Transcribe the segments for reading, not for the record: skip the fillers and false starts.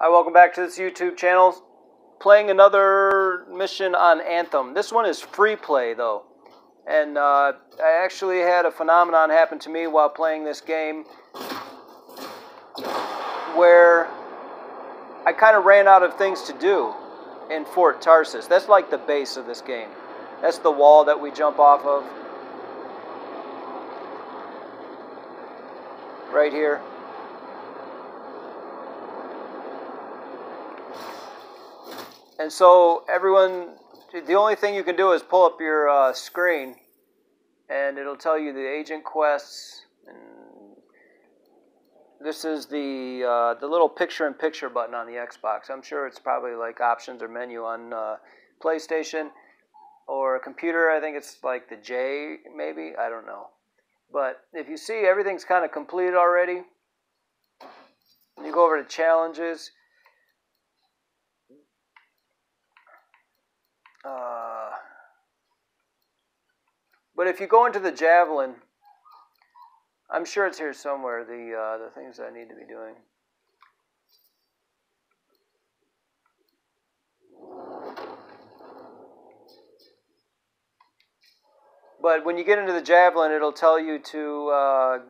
Hi, welcome back to this YouTube channel. Playing another mission on Anthem. This one is free play though. And I actually had a phenomenon happen to me while playing this game where I kind of ran out of things to do in Fort Tarsis. That's like the base of this game. That's the wall that we jump off of. Right here. And so everyone, the only thing you can do is pull up your screen and it'll tell you the agent quests. And this is the little picture-in-picture button on the Xbox. I'm sure it's probably like options or menu on PlayStation or a computer. I think it's like the J maybe, I don't know. But if you see everything's kind of completed already, and you go over to challenges, but if you go into the javelin, I'm sure it's here somewhere, the things that I need to be doing. But when you get into the javelin, it'll tell you to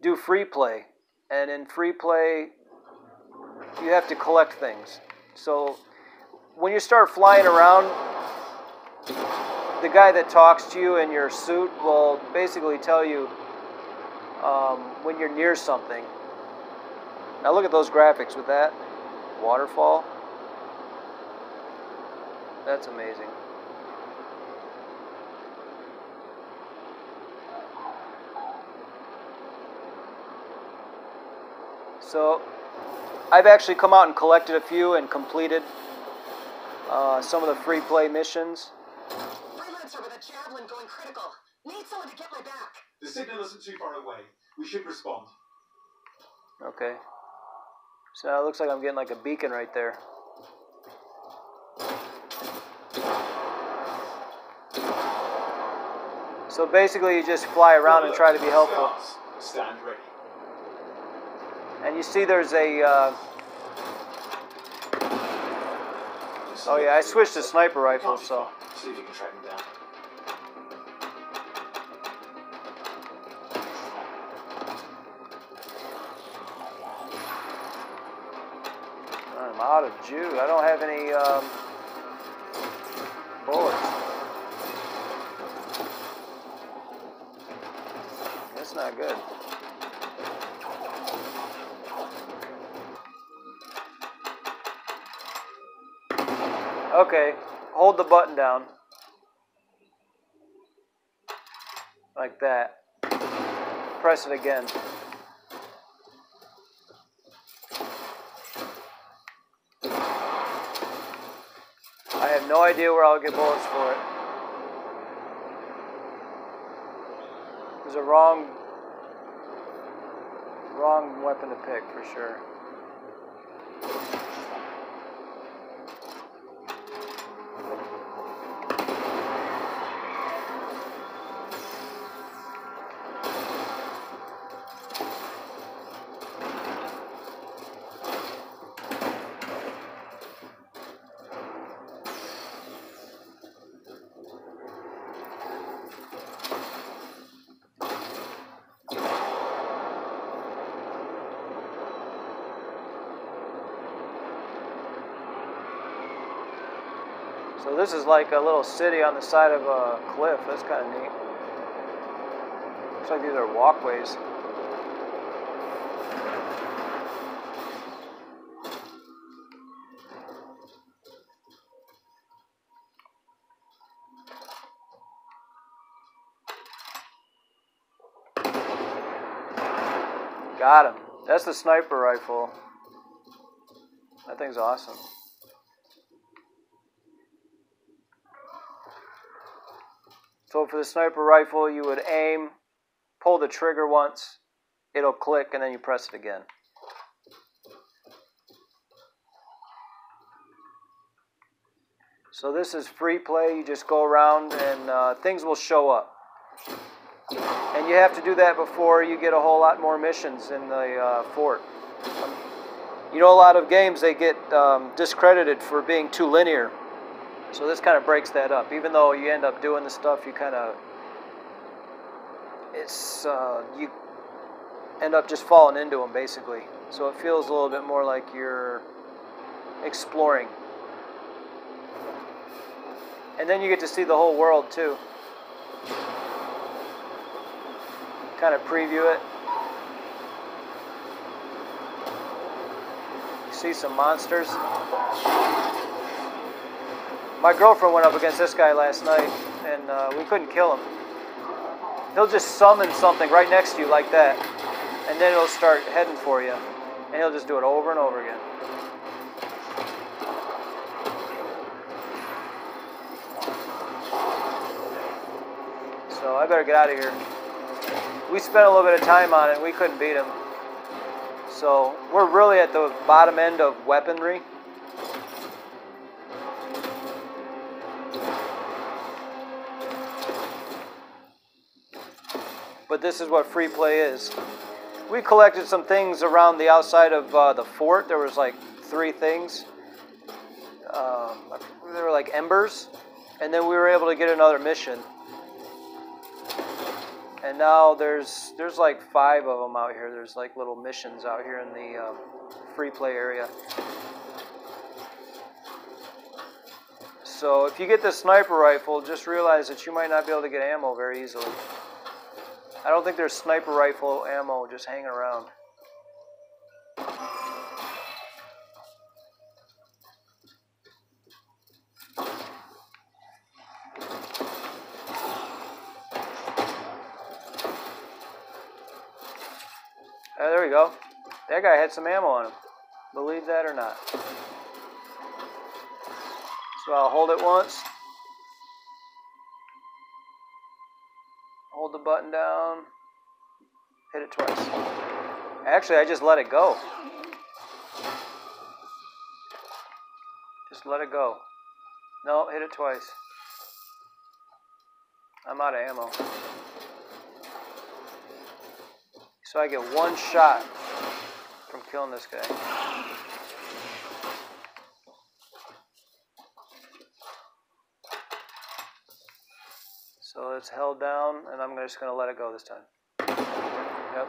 do free play. And in free play, you have to collect things. So when you start flying around, the guy that talks to you in your suit will basically tell you when you're near something. Now look at those graphics with that waterfall. That's amazing. So I've actually come out and collected a few and completed some of the free play missions. Freelancer with a javelin going critical. Need someone to get my back. The signal isn't too far away. We should respond. Okay. So now it looks like I'm getting like a beacon right there. So basically you just fly around and try to be helpful. Stand ready. And you see there's a... oh yeah, I switched to sniper rifle, so... See if you can track him down. I'm out of juice. I don't have any bullets. That's not good. Okay, hold the button down. Like that. Press it again. I have no idea where I'll get bullets for it. It was a wrong weapon to pick for sure. So this is like a little city on the side of a cliff. That's kind of neat. Looks like these are walkways. Got him. That's the sniper rifle. That thing's awesome. So for the sniper rifle, you would aim, pull the trigger once, it'll click, and then you press it again. So this is free play. You just go around and things will show up. And you have to do that before you get a whole lot more missions in the fort. You know, a lot of games, they get discredited for being too linear. So this kind of breaks that up. Even though you end up doing the stuff, you kind of, you end up just falling into them, basically. So it feels a little bit more like you're exploring. And then you get to see the whole world, too. Kind of preview it. You see some monsters. My girlfriend went up against this guy last night, and we couldn't kill him. He'll just summon something right next to you like that, and then it'll start heading for you. And he'll just do it over and over again. So I better get out of here. We spent a little bit of time on it, and we couldn't beat him. So we're really at the bottom end of weaponry. But this is what free play is. We collected some things around the outside of the fort. There was like 3 things. They were like embers. And then we were able to get another mission. And now there's like 5 of them out here. There's like little missions out here in the free play area. So if you get the sniper rifle, just realize that you might not be able to get ammo very easily. I don't think there's sniper rifle ammo just hanging around. There we go. That guy had some ammo on him. Believe that or not. So I'll hold it once. Hold the button down. Hit it twice. Actually, I just let it go. Just let it go. No, hit it twice. I'm out of ammo. So I get 1 shot from killing this guy. So it's held down, and I'm just going to let it go this time. Yep.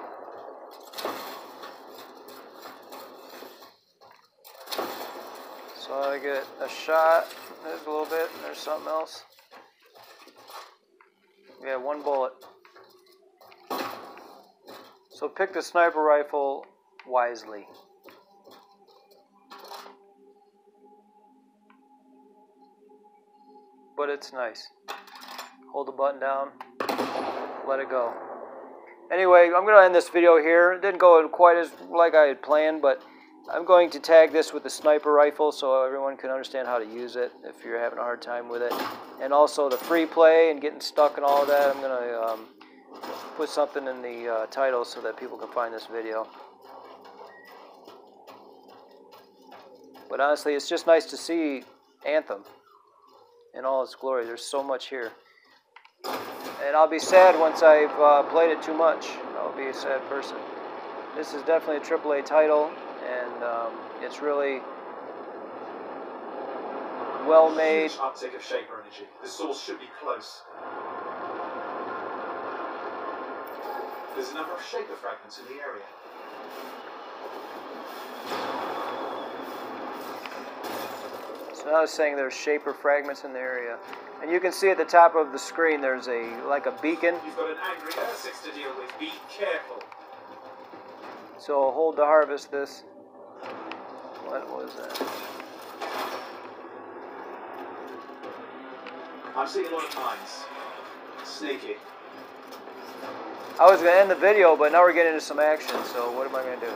So I get a shot. There's a little bit. There's something else. Yeah, 1 bullet. So pick the sniper rifle wisely. But it's nice. Hold the button down, let it go. Anyway, I'm going to end this video here. It didn't go quite as like I had planned, but I'm going to tag this with the sniper rifle so everyone can understand how to use it if you're having a hard time with it. And also the free play and getting stuck and all of that. I'm going to put something in the title so that people can find this video. But honestly, it's just nice to see Anthem in all its glory. There's so much here. And I'll be sad once I've played it too much. I'll be a sad person. This is definitely a AAA title, and it's really well made. Huge uptick of shaper energy. The source should be close. There's a number of shaper fragments in the area. So I was saying there's shaper fragments in the area. And you can see at the top of the screen there's like a beacon. You've got an angry Ursix to deal with. Be careful. So hold to harvest this. What was that? I'm seeing a lot of mines. Sneaky. I was going to end the video, but now we're getting into some action, so what am I going to do?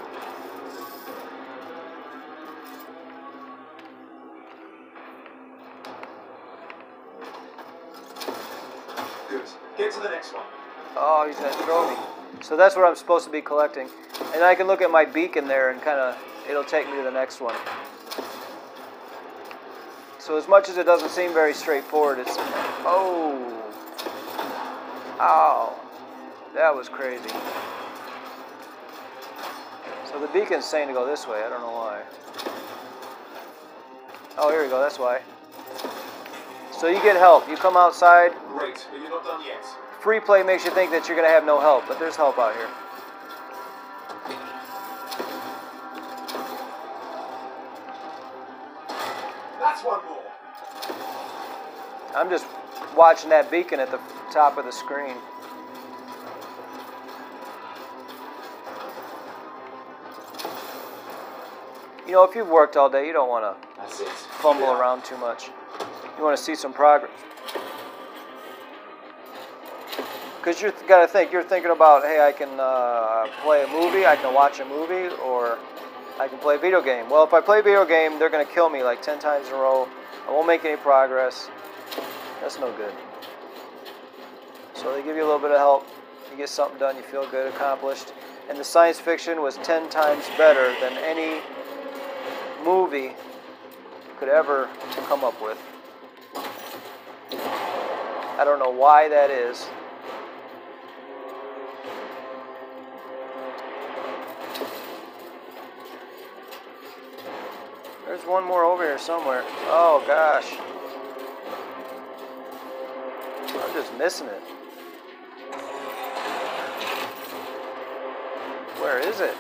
Good. Get to the next one. Oh, he's going to throw me. So that's what I'm supposed to be collecting. And I can look at my beacon there and kind of, it'll take me to the next one. So as much as it doesn't seem very straightforward, it's... Oh! Ow! That was crazy. So So the beacon's saying to go this way. I don't know why. Oh, here we go. That's why. So you get help. You come outside. Great, but you're not done yet. Free play makes you think that you're going to have no help, but there's help out here. That's one more. I'm just watching that beacon at the top of the screen. You know, if you've worked all day, you don't want to That's it. fumble around too much. You want to see some progress. Because you've got to think, you're thinking about, hey, I can play a movie, I can watch a movie, or I can play a video game. Well, if I play a video game, they're going to kill me like 10 times in a row. I won't make any progress. That's no good. So they give you a little bit of help. You get something done, you feel good, accomplished. And the science fiction was 10 times better than any movie could ever come up with. I don't know why that is. There's one more over here somewhere. Oh gosh. I'm just missing it. Where is it?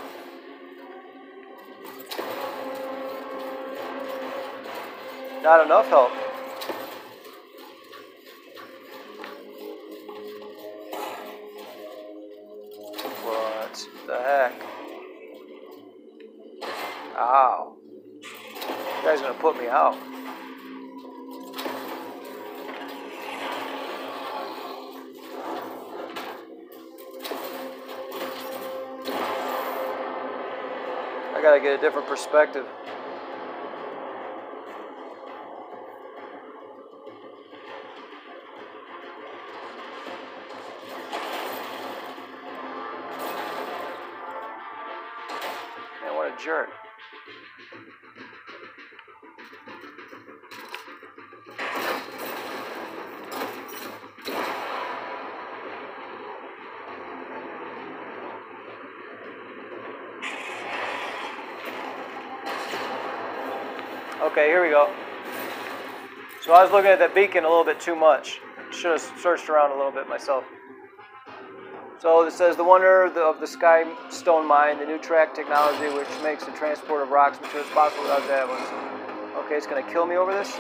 Not enough help. What the heck? Ow. You guys gonna put me out. I gotta get a different perspective. Man, what a jerk. Okay, here we go. So I was looking at that beacon a little bit too much. Should have searched around a little bit myself. So it says the wonder of the Skystone mine, the new track technology which makes the transport of rocks materials possible without javelins. Okay, it's going to kill me over this?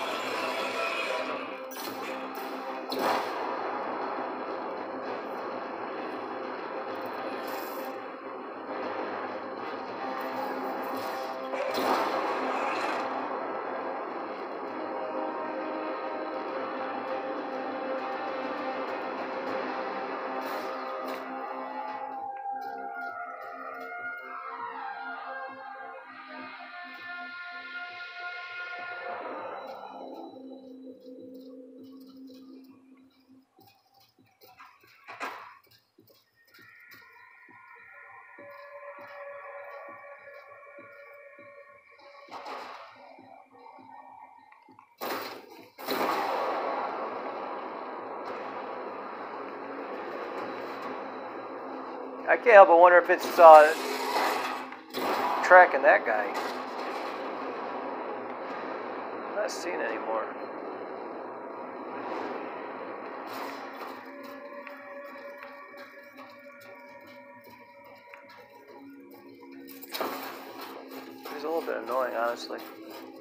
I can't help but wonder if it's tracking that guy. I'm not seeing it anymore. He's a little bit annoying, honestly.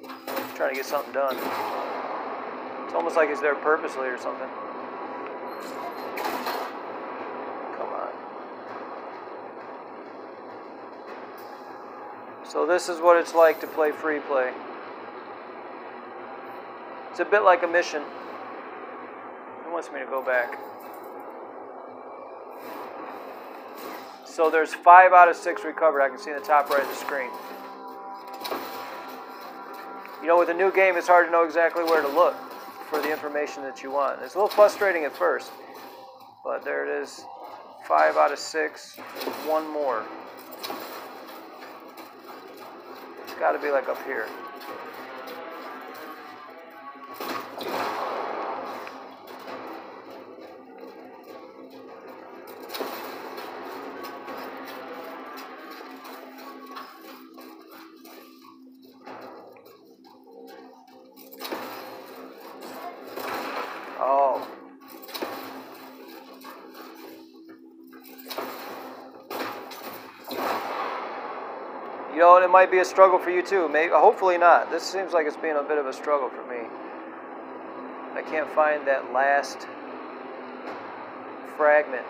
I'm trying to get something done. It's almost like he's there purposely or something. So this is what it's like to play free play. It's a bit like a mission. It wants me to go back. So there's 5 out of 6 recovered. I can see in the top right of the screen. You know, with a new game, it's hard to know exactly where to look for the information that you want. It's a little frustrating at first, but there it is. 5 out of 6. One more. It's got to be like up here. You know, and it might be a struggle for you too. Maybe, hopefully not. This seems like it's being a bit of a struggle for me. I can't find that last fragment.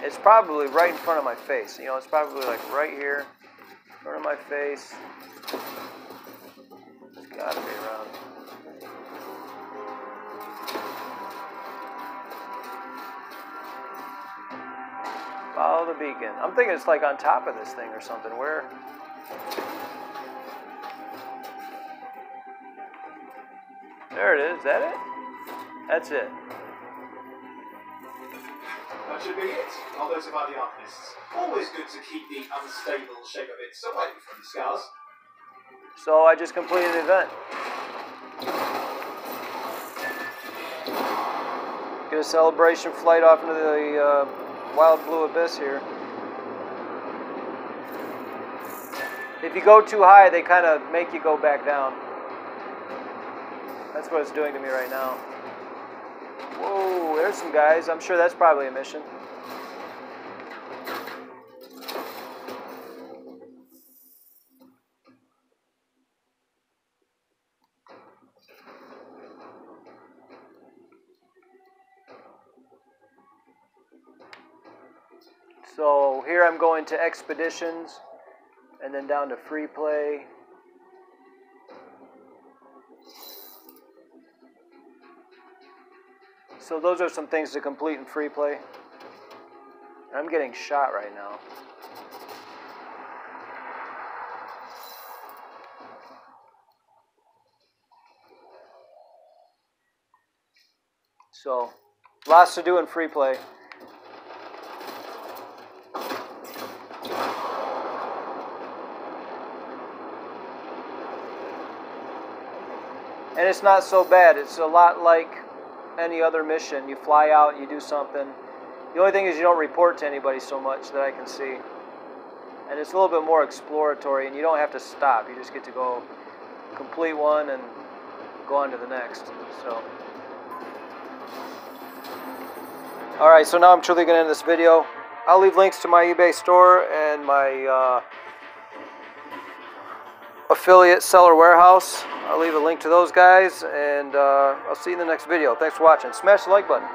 It's probably right in front of my face. You know, it's probably like right here, in front of my face. It's got to be around. Follow the beacon. I'm thinking it's like on top of this thing or something. Where? There it is. Is that it? That's it. That should be it. I'll notify the Arcanists. Always good to keep the unstable shape of it away from the scars. So I just completed the event. Get a celebration flight off into the wild blue abyss here. If you go too high, they kind of make you go back down. That's what it's doing to me right now. Whoa, there's some guys. I'm sure that's probably a mission. So here I'm going to expeditions and then down to Freeplay. So those are some things to complete in Freeplay. I'm getting shot right now. So lots to do in Freeplay. And it's not so bad. It's a lot like any other mission. You fly out, you do something. The only thing is you don't report to anybody so much that I can see. And it's a little bit more exploratory, and you don't have to stop. You just get to go complete one and go on to the next. So, alright, so now I'm truly going to end this video. I'll leave links to my eBay store and my affiliate seller warehouse. I'll leave a link to those guys, and I'll see you in the next video. Thanks for watching. Smash the like button.